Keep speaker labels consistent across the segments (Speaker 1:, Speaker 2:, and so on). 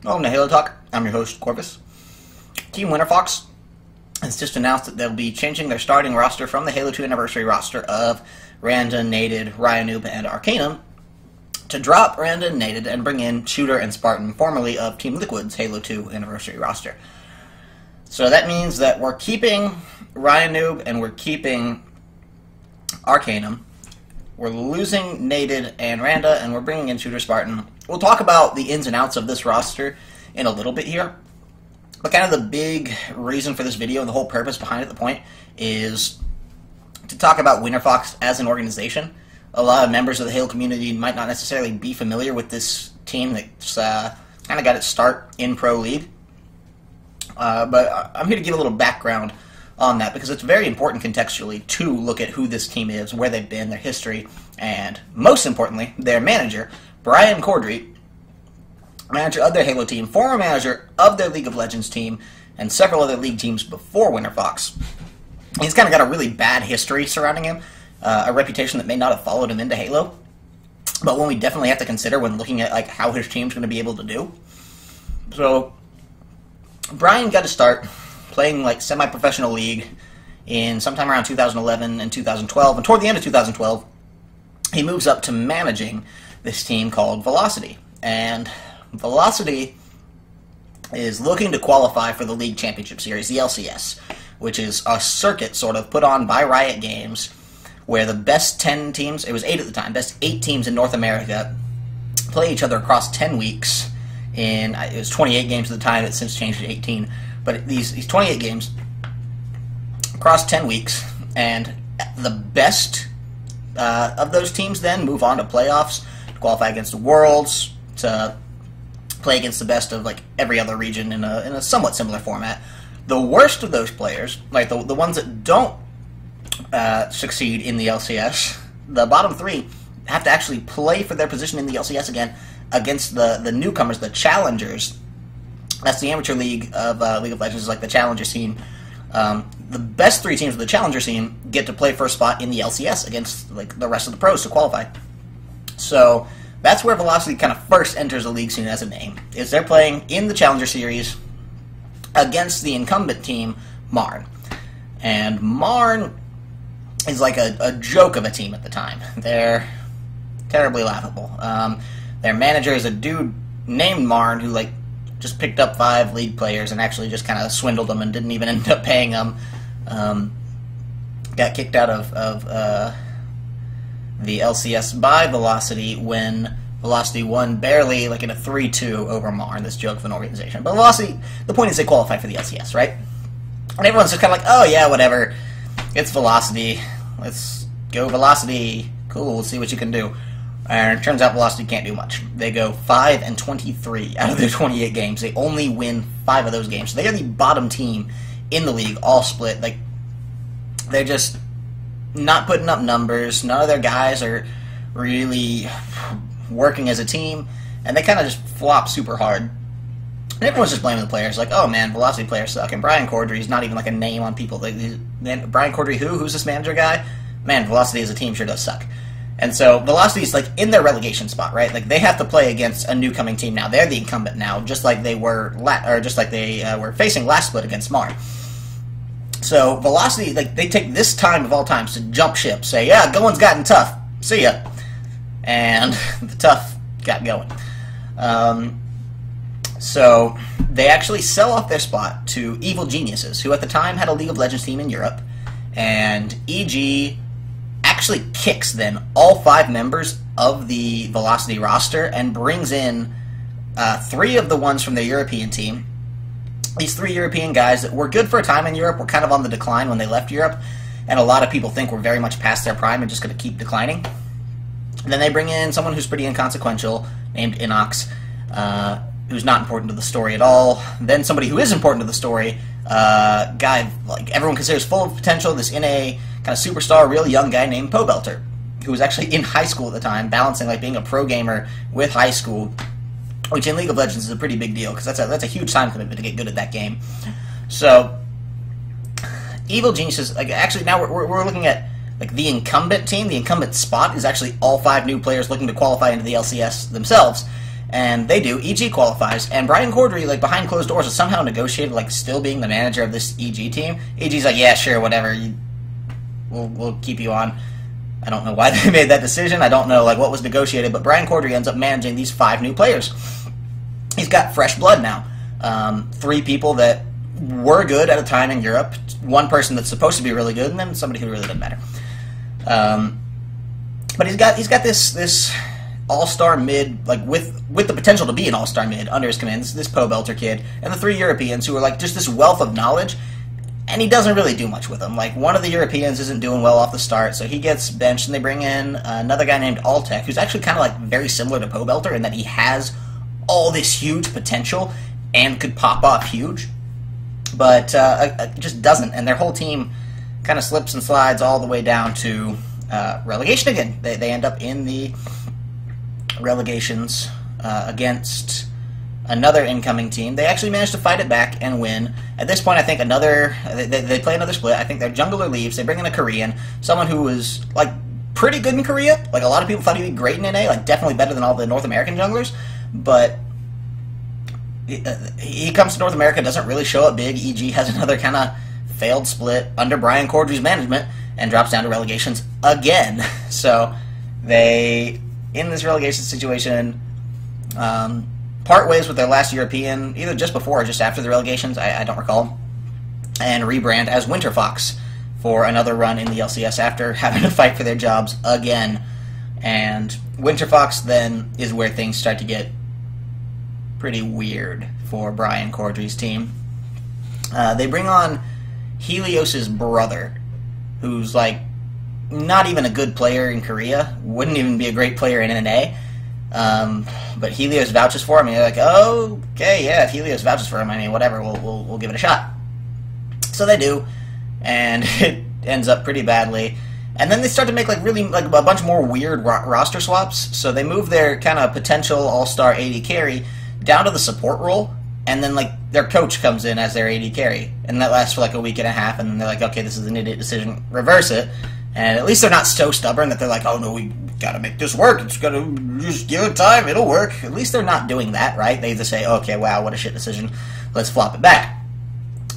Speaker 1: Welcome to Halo Talk. I'm your host, Corvus. Team Winterfox has just announced that they'll be changing their starting roster from the Halo 2 Anniversary roster of Randa and Naded, Randa and Arcanum to drop Randa and Naded and bring in Shooter and Spartan, formerly of Team Liquid's Halo 2 Anniversary roster. So that means that we're keeping Ryanoob and we're keeping Arcanum. We're losing Naded and Randa, and we're bringing in Shooter Spartan. We'll talk about the ins and outs of this roster in a little bit here. But kind of the big reason for this video and the whole purpose behind it, the point, is to talk about Winterfox as an organization. A lot of members of the Halo community might not necessarily be familiar with this team that's kind of got its start in Pro League. But I'm here to give a little background on that, because it's very important contextually to look at who this team is, where they've been, their history, and most importantly, their manager, Brian Cordry, manager of their Halo team, former manager of their League of Legends team, and several other League teams before Winterfox. He's kind of got a really bad history surrounding him, a reputation that may not have followed him into Halo, but one we definitely have to consider when looking at how his team's going to be able to do. So, Brian got to start playing semi-professional league in sometime around 2011 and 2012, and toward the end of 2012, he moves up to managing this team called Velocity. And Velocity is looking to qualify for the League Championship Series, the LCS, which is a circuit sort of put on by Riot Games, where the best 10 teams, it was 8 at the time, best 8 teams in North America play each other across 10 weeks. It was 28 games at the time, it's since changed to 18. But these 28 games across 10 weeks, and the best of those teams then move on to playoffs to qualify against the Worlds, to play against the best of every other region in a somewhat similar format. The worst of those players, the ones that don't succeed in the LCS, the bottom 3 have to actually play for their position in the LCS again against the newcomers, the challengers. That's the amateur league of League of Legends, the challenger scene. The best 3 teams of the challenger scene get to play first spot in the LCS against the rest of the pros to qualify. So that's where Velocity kind of first enters the league scene as a name. Is they're playing in the challenger series against the incumbent team, Marn. And Marn is a joke of a team at the time. They're terribly laughable. Their manager is a dude named Marn who just picked up 5 league players and actually just kind of swindled them and didn't even end up paying them. Got kicked out of the LCS by Velocity when Velocity won barely in a 3-2 over Marn, this joke of an organization. But Velocity, the point is they qualify for the LCS, right? And everyone's just kind of oh yeah, whatever. It's Velocity. Let's go Velocity. Cool, we'll see what you can do. And it turns out Velocity can't do much. They go 5-23 out of their 28 games. They only win 5 of those games. So they are the bottom team in the league, all split. They're just not putting up numbers. None of their guys are really working as a team, and they kind of just flop super hard. And everyone's just blaming the players, oh man, Velocity players suck. And Brian Cordry is not even a name on people. Brian Cordry, who's this manager guy? Man, Velocity as a team sure does suck. And so Velocity's in their relegation spot, right? They have to play against a new coming team now. They're the incumbent now, just like they were, were facing last split against Mar. So Velocity, they take this time of all times to jump ship, say, yeah, going's gotten tough. See ya. And the tough got going. So they actually sell off their spot to Evil Geniuses, who at the time had a League of Legends team in Europe, and EG actually kicks then all 5 members of the Velocity roster and brings in 3 of the ones from their European team. These 3 European guys that were good for a time in Europe were kind of on the decline when they left Europe, and a lot of people think were very much past their prime and just going to keep declining. And then they bring in someone who's pretty inconsequential, named Inox, who's not important to the story at all. Then somebody who is important to the story, guy everyone considers full of potential, this NA kind of superstar, real young guy named Pobelter, who was actually in high school at the time, balancing being a pro gamer with high school, which in League of Legends is a pretty big deal, because that's a huge time commitment to get good at that game. So, Evil Geniuses, actually now we're looking at the incumbent team. The incumbent spot is actually all 5 new players looking to qualify into the LCS themselves, And they do. EG qualifies, and Brian Cordry, like, behind closed doors, is somehow negotiated, like, still being the manager of this EG team. EG's like, yeah, sure, whatever, we'll keep you on. I don't know why they made that decision. I don't know, like, what was negotiated, but Brian Cordry ends up managing these 5 new players. He's got fresh blood now. 3 people that were good at a time in Europe, 1 person that's supposed to be really good, and then somebody who really doesn't matter. But he's got this all-star mid, like, with the potential to be an all-star mid under his command, this Poe Belter kid, and the 3 Europeans who are, like, just this wealth of knowledge, and he doesn't really do much with them. Like, one of the Europeans isn't doing well off the start, so he gets benched, and they bring in another guy named Altek, who's actually kind of, like, very similar to Poe Belter in that he has all this huge potential and could pop off huge, but just doesn't, and their whole team kind of slips and slides all the way down to relegation again. They end up in the relegations against another incoming team. They actually managed to fight it back and win. At this point, I think they play another split. I think their jungler leaves. They bring in a Korean, someone who was, like, pretty good in Korea. Like, a lot of people thought he'd be great in NA, like, definitely better than all the North American junglers, but he comes to North America, doesn't really show up big. EG has another kind of failed split under Brian Cordry's management and drops down to relegations again. So they, in this relegation situation, part ways with their last European, either just before or just after the relegations, I don't recall, and rebrand as Winterfox for another run in the LCS after having to fight for their jobs again. And Winterfox then is where things start to get pretty weird for Brian Cordry's team. They bring on Helios's brother, who's, like, not even a good player in Korea, wouldn't even be a great player in NA, but Helios vouches for him, and you're like, oh, okay, yeah, if Helios vouches for him, I mean, whatever, we'll give it a shot. So they do, and it ends up pretty badly. And then they start to make, like, really, like, a bunch more weird roster swaps. So they move their kind of potential all-star AD carry down to the support role, and then, like, their coach comes in as their AD carry, and that lasts for, like, a week and a half, and then they're like, okay, this is an idiot decision, reverse it. And at least they're not so stubborn that they're like, oh, no, we gotta make this work, it's gotta, just give it time, it'll work. At least they're not doing that, right? They just say, okay, wow, what a shit decision, let's flop it back.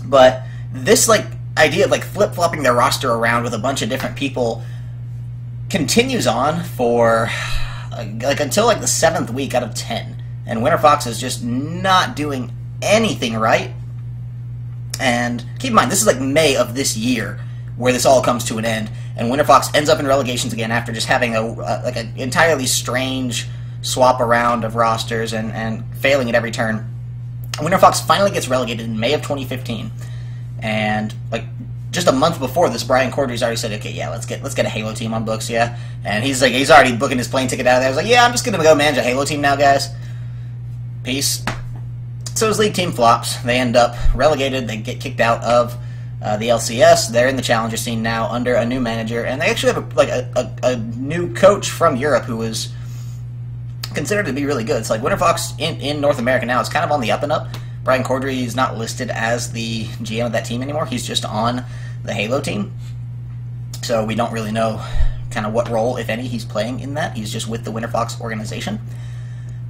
Speaker 1: But this, like, idea of, like, flip-flopping their roster around with a bunch of different people continues on for, like, until, like, the 7th week out of 10. And Winterfox is just not doing anything right. And keep in mind, this is, like, May of this year where this all comes to an end. And Winterfox ends up in relegations again after just having like an entirely strange swap around of rosters and failing at every turn. Winterfox finally gets relegated in May of 2015. And, like, just a month before this, Brian Cordry's already said, okay, yeah, let's get a Halo team on books, yeah. And he's already booking his plane ticket out of there. He's like, yeah, I'm just gonna go manage a Halo team now, guys. Peace. So his league team flops. They end up relegated. They get kicked out of the LCS. They're in the challenger scene now under a new manager, and they actually have a new coach from Europe who is considered to be really good. It's like Winterfox in North America now is kind of on the up and up. Brian Cordry is not listed as the GM of that team anymore. He's just on the Halo team. So we don't really know kind of what role, if any, he's playing in that. He's just with the Winterfox organization.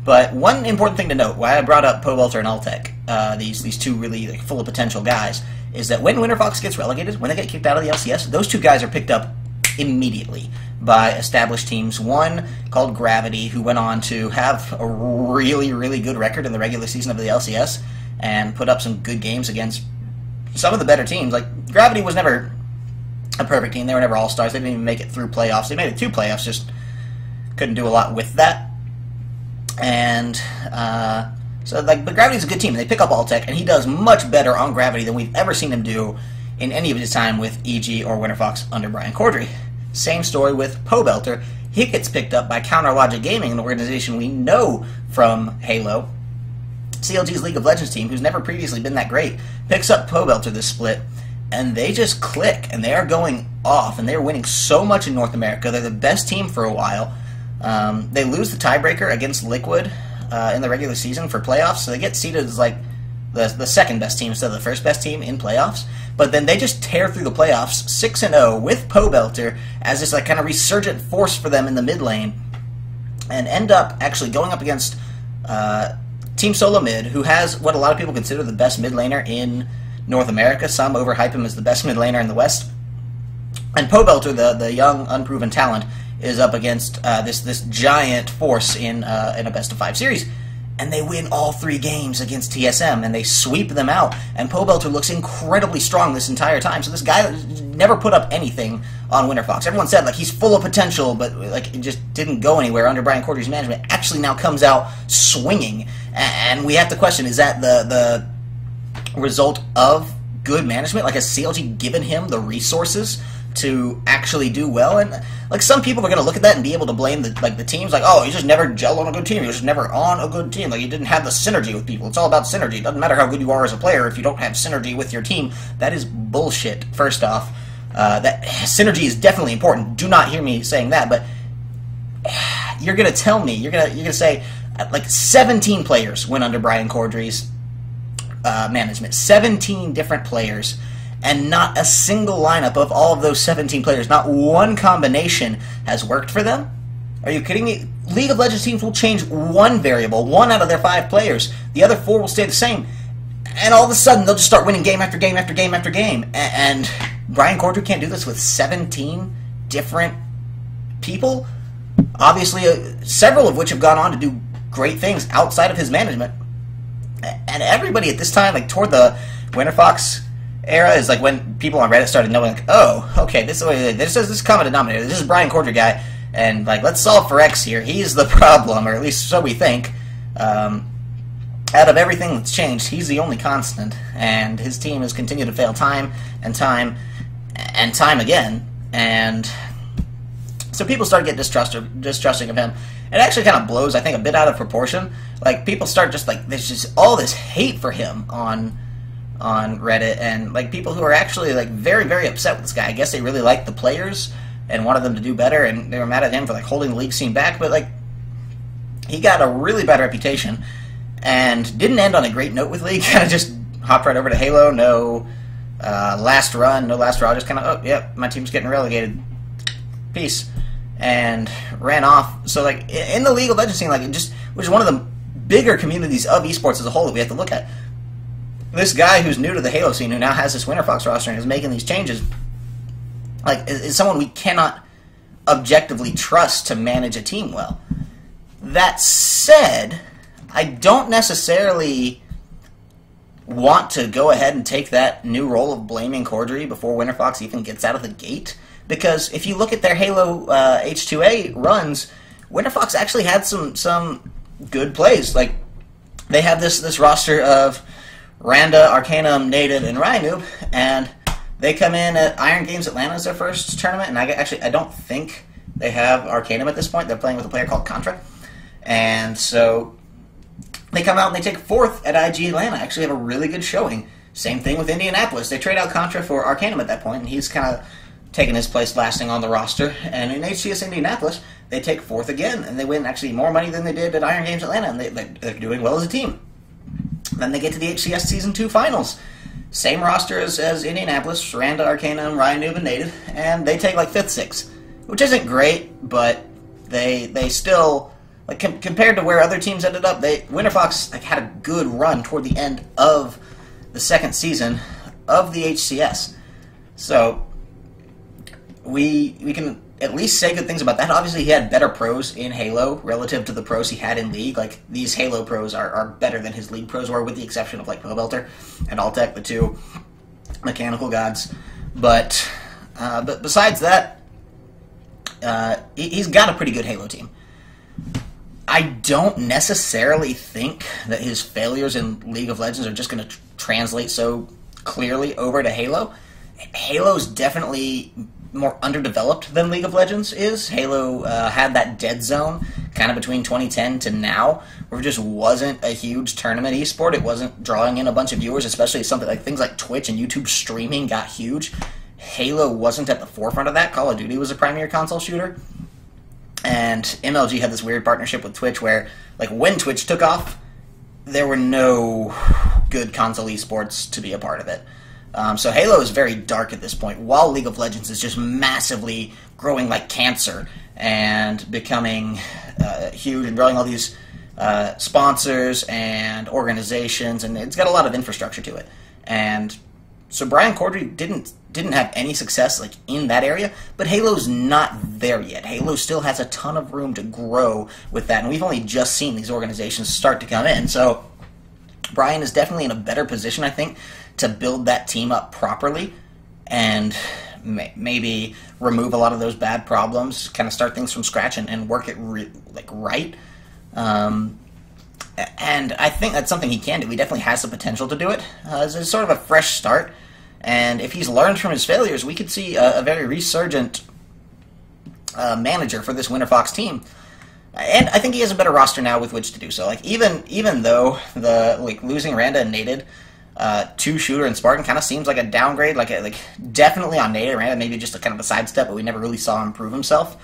Speaker 1: But one important thing to note, why I brought up Poe Belter and Altek, these two really, like, full of potential guys, is that when Winterfox gets relegated, when they get kicked out of the LCS, those two guys are picked up immediately by established teams. One called Gravity, who went on to have a really, really good record in the regular season of the LCS and put up some good games against some of the better teams. Like, Gravity was never a perfect team. They were never all-stars. They didn't even make it through playoffs. They made it 2 playoffs, just couldn't do a lot with that. And so, like, but Gravity's a good team, and they pick up Altek, and he does much better on Gravity than we've ever seen him do in any of his time with EG or Winterfox under Brian Cordry. Same story with Poe Belter. He gets picked up by Counter Logic Gaming, an organization we know from Halo. CLG's League of Legends team, who's never previously been that great, picks up Poe Belter this split, and they just click, and they are going off, and they're winning so much in North America. They're the best team for a while. They lose the tiebreaker against Liquid in the regular season for playoffs, so they get seeded as, like, the second best team instead of the first best team in playoffs. But then they just tear through the playoffs 6-0 with Poe Belter as this, like, kind of resurgent force for them in the mid lane, and end up actually going up against Team Solo Mid, who has what a lot of people consider the best mid laner in North America. Some overhype him as the best mid laner in the West. And Pobelter, the young, unproven talent, is up against this giant force in a best-of-5 series. And they win all 3 games against TSM, and they sweep them out. And Pobelter looks incredibly strong this entire time. So this guy never put up anything on Winterfox. Everyone said, like, he's full of potential, but, like, it just didn't go anywhere under Brian Cordry's management. Actually now comes out swinging. And we have to question, is that the result of good management? Like, has CLG given him the resources to actually do well? And like, some people are going to look at that and be able to blame the teams, like, oh, he just never gelled on a good team, he was just never on a good team, like, he didn't have the synergy with people. It's all about synergy. It doesn't matter how good you are as a player if you don't have synergy with your team. That is bullshit. First off, that synergy is definitely important. Do not hear me saying that, but you're going to tell me, you're going to say, like, 17 players went under Brian Cordry's management. 17 different players. And not a single lineup of all of those 17 players, not one combination has worked for them? Are you kidding me? League of Legends teams will change one variable, 1 out of their 5 players. The other 4 will stay the same. And all of a sudden, they'll just start winning game after game after game after game. And Brian Cordry can't do this with 17 different people? Obviously, several of which have gone on to do great things outside of his management. And everybody at this time, like, toward the Winterfox era, is like when people on Reddit started knowing, like, oh, okay, this is this common denominator. This is Brian Cordry guy, and like, let's solve for X here. He's the problem, or at least so we think. Out of everything that's changed, he's the only constant, and his team has continued to fail time and time and time again. And so people start to get distrusting of him. It actually kind of blows, I think, a bit out of proportion. Like, people start just like, there's just all this hate for him on Reddit, and like, people who are actually like very, very upset with this guy. I guess they really liked the players and wanted them to do better, and they were mad at him for like holding the league scene back. But like, he got a really bad reputation and didn't end on a great note with League. Kind of just hopped right over to Halo. No last run, no last draw. Just kind of, oh, yep, my team's getting relegated. Peace. And ran off. So like, in the League of Legends scene, like, which is one of the bigger communities of esports as a whole that we have to look at. This guy who's new to the Halo scene, who now has this Winterfox roster and is making these changes, like, is someone we cannot objectively trust to manage a team well. That said, I don't necessarily want to go ahead and take that new role of blaming Cordry before Winterfox even gets out of the gate, because if you look at their Halo H2A runs, Winterfox actually had some good plays. Like, they have this roster of Randa, Arcanum, Naded, and Rhino, and they come in at Iron Games Atlanta as their first tournament, and I don't think they have Arcanum at this point. They're playing with a player called Contra, and so they come out and they take 4th at IG Atlanta. Actually have a really good showing. Same thing with Indianapolis. They trade out Contra for Arcanum at that point, and he's kind of taken his place lasting on the roster. And in HCS Indianapolis, they take 4th again, and they win actually more money than they did at Iron Games Atlanta, and they're doing well as a team. Then they get to the HCS Season 2 finals. Same roster as Indianapolis, Randa, Arcanum, Ryan Noob, and Naded, and they take like 5th, 6th, which isn't great, but they still, like, compared to where other teams ended up, Winterfox like had a good run toward the end of the 2nd season of the HCS. So we can at least say good things about that. Obviously, he had better pros in Halo relative to the pros he had in League. Like, these Halo pros are better than his League pros were, with the exception of, like, Pobelter and Altec, the 2 mechanical gods. But besides that, he's got a pretty good Halo team. I don't necessarily think that his failures in League of Legends are just going to translate so clearly over to Halo. Halo's definitely more underdeveloped than League of Legends is. Halo had that dead zone kind of between 2010 to now, where it just wasn't a huge tournament esport. It wasn't drawing in a bunch of viewers, especially something like things like Twitch and YouTube streaming got huge. Halo wasn't at the forefront of that. Call of Duty was a premier console shooter. And MLG had this weird partnership with Twitch where, like, when Twitch took off, there were no good console esports to be a part of it. So Halo is very dark at this point, while League of Legends is just massively growing like cancer and becoming huge and drawing all these sponsors and organizations, and it's got a lot of infrastructure to it. And so Brian Cordry didn't have any success like in that area, but Halo's not there yet. Halo still has a ton of room to grow with that, and we've only just seen these organizations start to come in. So Brian is definitely in a better position, I think, to build that team up properly and maybe remove a lot of those bad problems, kind of start things from scratch and work it right. And I think that's something he can do. He definitely has the potential to do it. It's sort of a fresh start, and if he's learned from his failures, we could see a very resurgent manager for this Winterfox team. And I think he has a better roster now with which to do so. Like even though losing Randa and Naded to Shooter and Spartan kind of seems like a downgrade, like definitely on Naded. Randa maybe just a kind of a sidestep, but we never really saw him prove himself.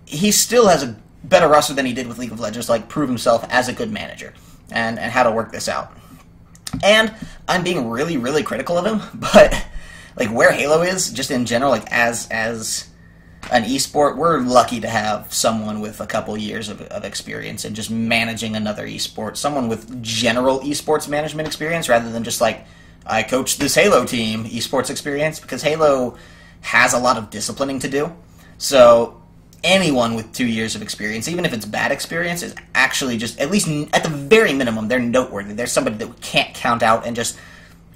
Speaker 1: He still has a better roster than he did with League of Legends, like prove himself as a good manager and how to work this out. And I'm being really, really critical of him, but like where Halo is, just in general, like as an esport, we're lucky to have someone with a couple years of experience in just managing another esport, someone with general esports management experience rather than just like, I coached this Halo team esports experience, because Halo has a lot of disciplining to do. So anyone with 2 years of experience, even if it's bad experience, is actually just, at least at the very minimum, they're noteworthy. They're somebody that we can't count out and just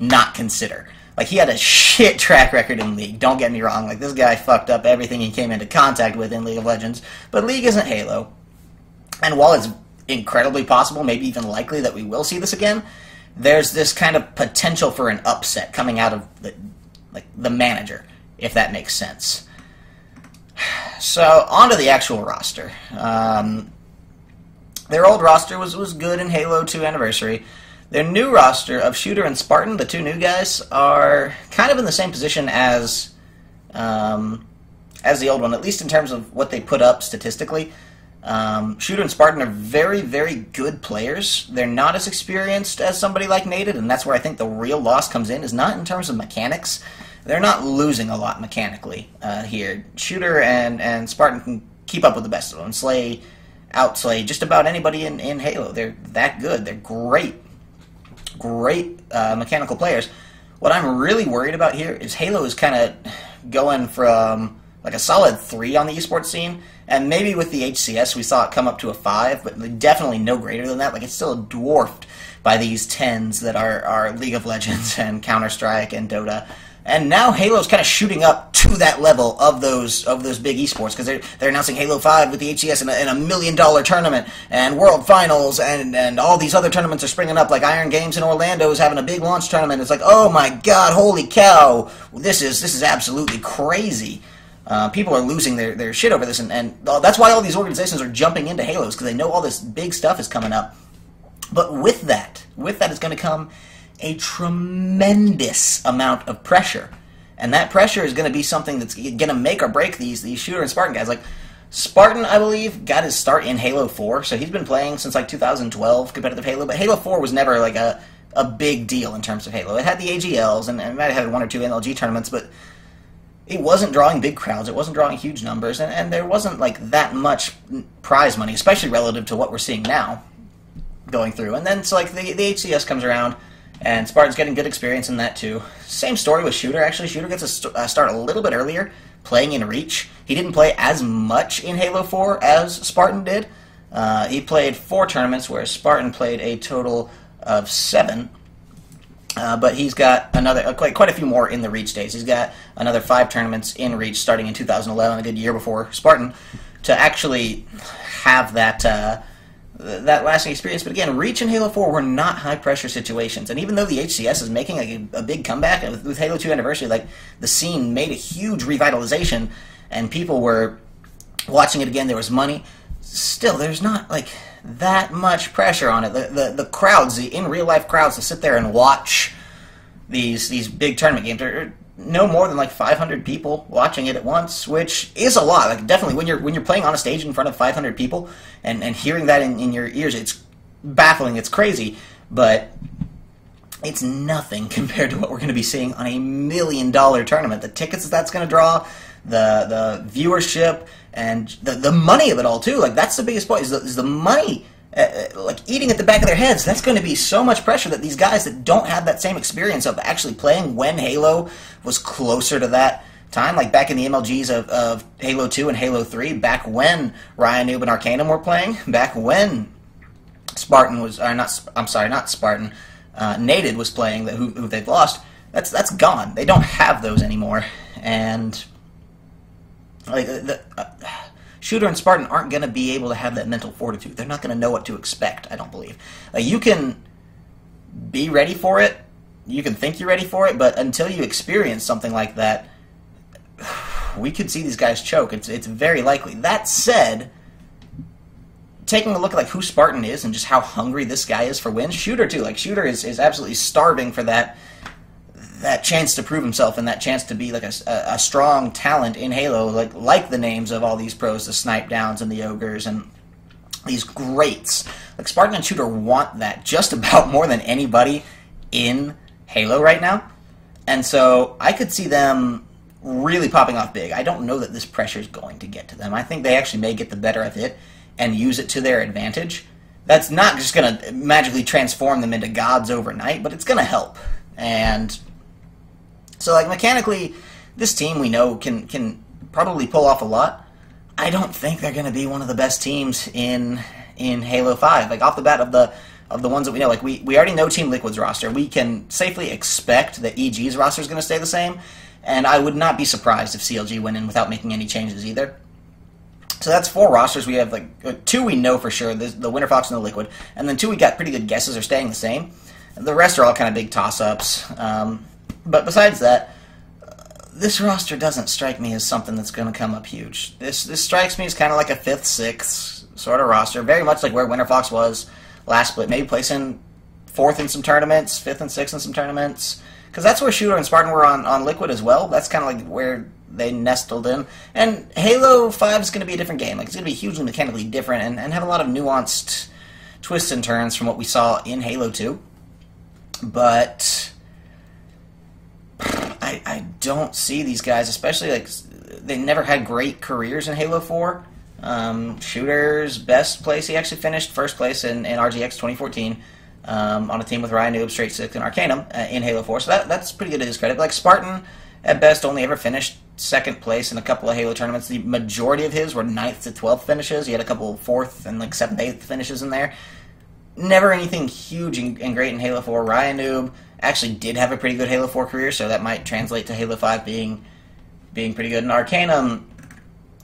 Speaker 1: not consider. Like, he had a shit track record in League, don't get me wrong. Like, this guy fucked up everything he came into contact with in League of Legends. But League isn't Halo. And while it's incredibly possible, maybe even likely, that we will see this again, there's this kind of potential for an upset coming out of the manager, if that makes sense. So, on to the actual roster. Their old roster was good in Halo 2 Anniversary. Their new roster of Shooter and Spartan, the two new guys, are kind of in the same position as the old one, at least in terms of what they put up statistically. Shooter and Spartan are very, very good players. They're not as experienced as somebody like Naded, and that's where I think the real loss comes in, is not in terms of mechanics. They're not losing a lot mechanically here. Shooter and Spartan can keep up with the best of them, outslay just about anybody in Halo. They're that good. They're great mechanical players. What I'm really worried about here is Halo is kind of going from like a solid 3 on the esports scene, and maybe with the HCS we saw it come up to a 5, but definitely no greater than that. Like, it's still dwarfed by these 10s that are League of Legends and Counter-Strike and Dota. And now Halo's kind of shooting up to that level of those big esports, because they're announcing Halo 5 with the HCS in a $1 million tournament, and World Finals, and all these other tournaments are springing up, like Iron Games in Orlando is having a big launch tournament. It's like, oh my god, holy cow, this is absolutely crazy. People are losing their shit over this, and that's why all these organizations are jumping into Halos, because they know all this big stuff is coming up. But with that is going to come a tremendous amount of pressure, and that pressure is going to be something that's going to make or break these Shooter and Spartan guys. Like, Spartan, I believe, got his start in Halo 4, so he's been playing since like 2012 competitive Halo, but Halo 4 was never like a big deal in terms of Halo. It had the AGLs, and it might have had 1 or 2 NLG tournaments, but it wasn't drawing big crowds, it wasn't drawing huge numbers, and there wasn't like that much prize money, especially relative to what we're seeing now going through. And then so like the HCS comes around, and Spartan's getting good experience in that too. Same story with Shooter, actually. Shooter gets a start a little bit earlier, playing in Reach. He didn't play as much in Halo 4 as Spartan did. He played 4 tournaments, whereas Spartan played a total of 7. But he's got another quite a few more in the Reach days. He's got another 5 tournaments in Reach starting in 2011, a good year before Spartan, to actually have that lasting experience. But again, Reach and Halo 4 were not high-pressure situations. And even though the HCS is making a big comeback, with Halo 2 Anniversary, like, the scene made a huge revitalization, and people were watching it again. There was money. Still, there's not, like, that much pressure on it. The crowds, the in-real-life crowds to sit there and watch these big tournament games are no more than like 500 people watching it at once, which is a lot. Like, definitely when you're playing on a stage in front of 500 people and hearing that in your ears, it's baffling, it's crazy, but it's nothing compared to what we're going to be seeing on a $1 million tournament. The tickets that's going to draw, the viewership, and the money of it all too. Like, that's the biggest point, is the money like eating at the back of their heads. That's going to be so much pressure that these guys that don't have that same experience of actually playing when Halo was closer to that time, like back in the MLGs of Halo 2 and Halo 3, back when Ryan Noob and Arcanum were playing, back when Spartan was, or not, I'm sorry, not Spartan, Naded was playing, who they've lost. That's gone. They don't have those anymore, and like Shooter and Spartan aren't going to be able to have that mental fortitude. They're not going to know what to expect, I don't believe. Like, you can be ready for it, you can think you're ready for it, but until you experience something like that, we could see these guys choke. It's very likely. That said, taking a look at like who Spartan is and just how hungry this guy is for wins, Shooter too. Like, Shooter is absolutely starving for that chance to prove himself and that chance to be like a strong talent in Halo, like the names of all these pros, the Snipe Downs and the Ogres and these greats. Like, Spartan and Shooter want that just about more than anybody in Halo right now. And so I could see them really popping off big. I don't know that this pressure is going to get to them. I think they actually may get the better of it and use it to their advantage. That's not just going to magically transform them into gods overnight, but it's going to help. And so, like, mechanically, this team we know can probably pull off a lot. I don't think they're going to be one of the best teams in Halo 5. Like, off the bat of the ones that we know, like, we already know Team Liquid's roster. We can safely expect that EG's roster is going to stay the same, and I would not be surprised if CLG went in without making any changes either. So that's 4 rosters. We have, like, 2 we know for sure, the Winterfox and the Liquid, and then 2 we got pretty good guesses are staying the same. The rest are all kind of big toss-ups. But besides that, this roster doesn't strike me as something that's going to come up huge. This strikes me as kind of like a 5th, 6th sort of roster, very much like where Winterfox was last split. Maybe placing 4th in some tournaments, 5th and 6th in some tournaments, because that's where Shooter and Spartan were on Liquid as well. That's kind of like where they nestled in. And Halo 5 is going to be a different game. Like, it's going to be hugely mechanically different and have a lot of nuanced twists and turns from what we saw in Halo 2. But I don't see these guys, especially, like, they never had great careers in Halo 4. Shooter's best place, he actually finished 1st place in RGX 2014 on a team with Ryan Noob, Straight Six, and Arcanum in Halo 4, so that's pretty good to his credit. But, like, Spartan, at best, only ever finished 2nd place in a couple of Halo tournaments. The majority of his were 9th to 12th finishes. He had a couple of 4th and, like, 7th, 8th finishes in there. Never anything huge and great in Halo 4. Ryan Noob actually did have a pretty good Halo 4 career, so that might translate to Halo 5 being pretty good. And Arcanum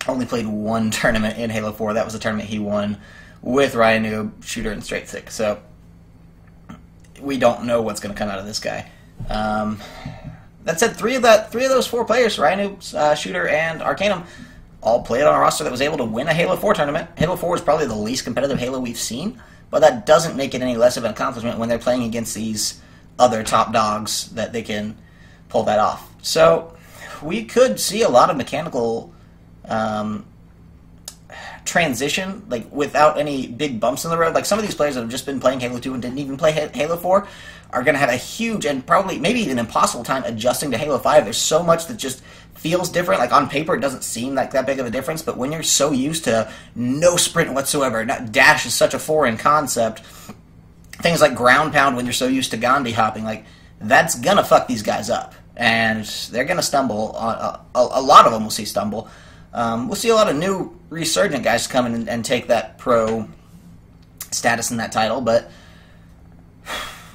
Speaker 1: only played 1 tournament in Halo 4. That was the tournament he won with Ryan Noob, Shooter, and Straight Six. So we don't know what's going to come out of this guy. That said, three of those 4 players, Ryan Noob, Shooter, and Arcanum, all played on a roster that was able to win a Halo 4 tournament. Halo 4 is probably the least competitive Halo we've seen, but that doesn't make it any less of an accomplishment when they're playing against these other top dogs that they can pull that off. So we could see a lot of mechanical transition, like, without any big bumps in the road. Like, some of these players that have just been playing Halo 2 and didn't even play Halo 4 are going to have a huge and probably maybe even impossible time adjusting to Halo 5. There's so much that just feels different. Like, on paper, it doesn't seem like that big of a difference, but when you're so used to no sprint whatsoever, dash is such a foreign concept, things like ground pound when you're so used to Gandhi hopping, like, that's going to fuck these guys up. And they're going to stumble. A lot of them will see stumble. We'll see a lot of new resurgent guys come in and take that pro status in that title, but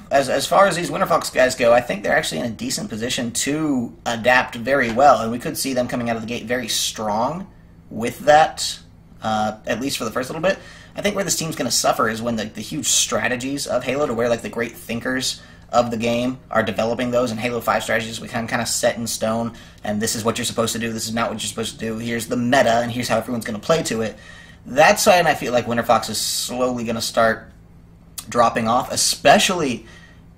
Speaker 1: as far as these Winterfox guys go, I think they're actually in a decent position to adapt very well, and we could see them coming out of the gate very strong with that, at least for the first little bit. I think where this team's going to suffer is when the huge strategies of Halo, to where, like, the great thinkers of the game are developing those, and Halo 5 strategies become kind of set in stone, and this is what you're supposed to do, this is not what you're supposed to do, here's the meta, and here's how everyone's going to play to it. That's why, and I feel like Winterfox is slowly going to start dropping off, especially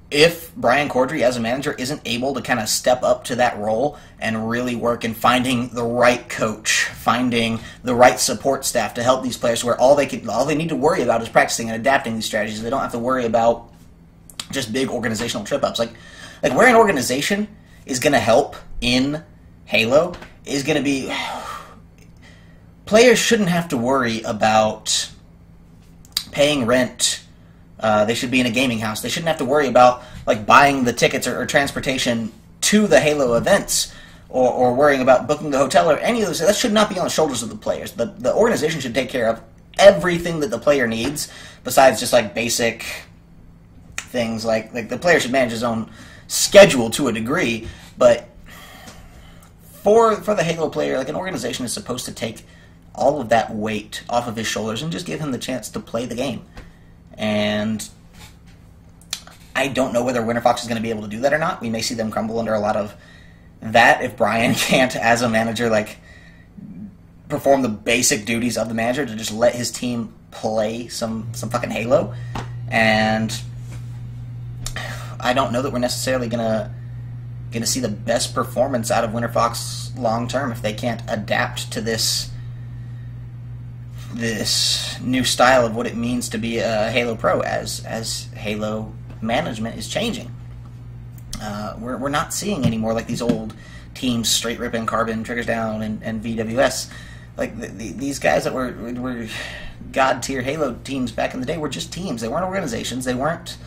Speaker 1: if Brian Cordry, as a manager, isn't able to kind of step up to that role and really work in finding the right coach, finding the right support staff to help these players, where all they need to worry about is practicing and adapting these strategies. They don't have to worry about just big organizational trip-ups. Like where an organization is going to help in Halo is going to be... Players shouldn't have to worry about paying rent. They should be in a gaming house. They shouldn't have to worry about like buying the tickets or transportation to the Halo events, or worrying about booking the hotel or any of those. That should not be on the shoulders of the players. The organization should take care of everything that the player needs, besides just like basic things like the player should manage his own schedule to a degree. But for the Halo player, like, an organization is supposed to take all of that weight off of his shoulders and just give him the chance to play the game. And I don't know whether Winterfox is going to be able to do that or not. We may see them crumble under a lot of that if Brian can't, as a manager, like, perform the basic duties of the manager to just let his team play some fucking Halo. And I don't know that we're necessarily gonna see the best performance out of Winterfox long term if they can't adapt to this new style of what it means to be a Halo Pro as Halo management is changing. We're not seeing anymore like these old teams, straight ripping, carbon, triggers down, and VWS. Like these guys that were god tier Halo teams back in the day were just teams. They weren't organizations. They weren't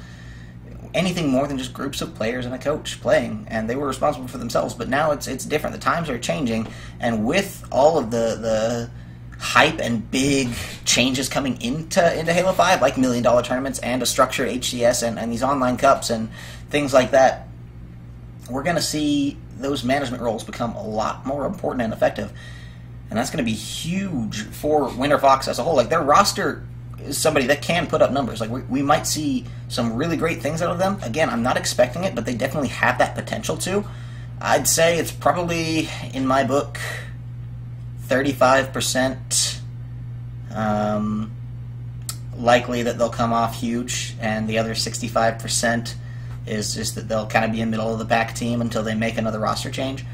Speaker 1: anything more than just groups of players and a coach playing, and they were responsible for themselves. But now it's different. The times are changing, and with all of the hype and big changes coming into Halo 5, like $1 million tournaments and a structured HCS and these online cups and things like that, we're going to see those management roles become a lot more important and effective. And that's going to be huge for Winterfox as a whole. Like, their roster is somebody that can put up numbers. Like, we might see some really great things out of them. Again, I'm not expecting it, but they definitely have that potential to. I'd say it's probably, in my book, 35% likely that they'll come off huge, and the other 65% is just that they'll kind of be a middle-of-the-pack team until they make another roster change.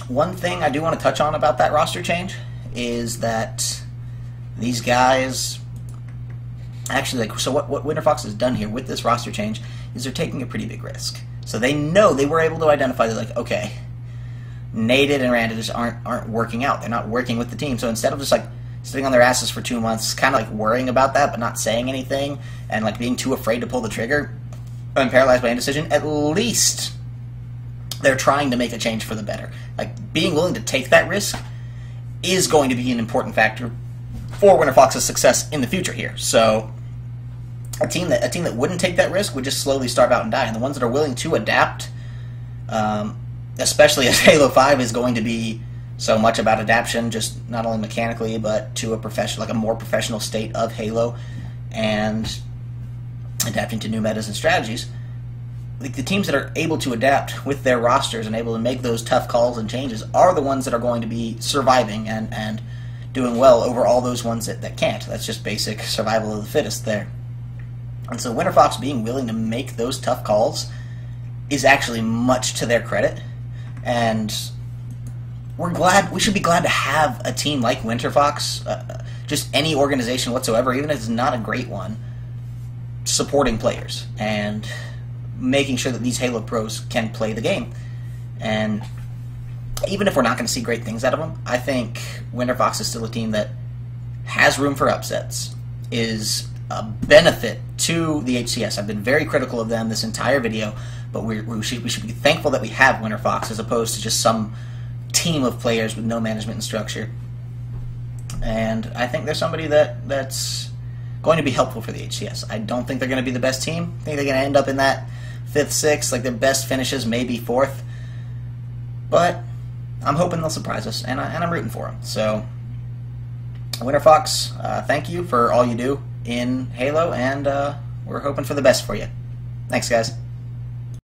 Speaker 1: One thing I do want to touch on about that roster change is that these guys actually, like, so what Winterfox has done here with this roster change is they're taking a pretty big risk. So they know, they were able to identify, they're like, okay, Naded and Randa just aren't working out. They're not working with the team. So instead of just like sitting on their asses for 2 months, kind of like worrying about that but not saying anything and like being too afraid to pull the trigger and paralyzed by indecision, at least they're trying to make a change for the better. Like, being willing to take that risk is going to be an important factor for Winterfox's success in the future here. So a team that wouldn't take that risk would just slowly starve out and die. And the ones that are willing to adapt, especially as Halo 5 is going to be so much about adaptation, just not only mechanically but to a more professional state of Halo and adapting to new metas and strategies. Like, the teams that are able to adapt with their rosters and able to make those tough calls and changes are the ones that are going to be surviving and doing well over all those ones that can't. That's just basic survival of the fittest there. And so Winterfox being willing to make those tough calls is actually much to their credit. And we should be glad to have a team like Winterfox, just any organization whatsoever, even if it's not a great one, supporting players and making sure that these Halo pros can play the game. And even if we're not going to see great things out of them, I think Winterfox is still a team that has room for upsets, is a benefit to the HCS. I've been very critical of them this entire video, but we should be thankful that we have Winterfox as opposed to just some team of players with no management and structure. And I think they're somebody that's going to be helpful for the HCS. I don't think they're going to be the best team. I think they're going to end up in that 5th, 6th, like their best finishes maybe 4th. But I'm hoping they'll surprise us, and I'm rooting for them. So, Winterfox, thank you for all you do in Halo, and we're hoping for the best for you. Thanks, guys.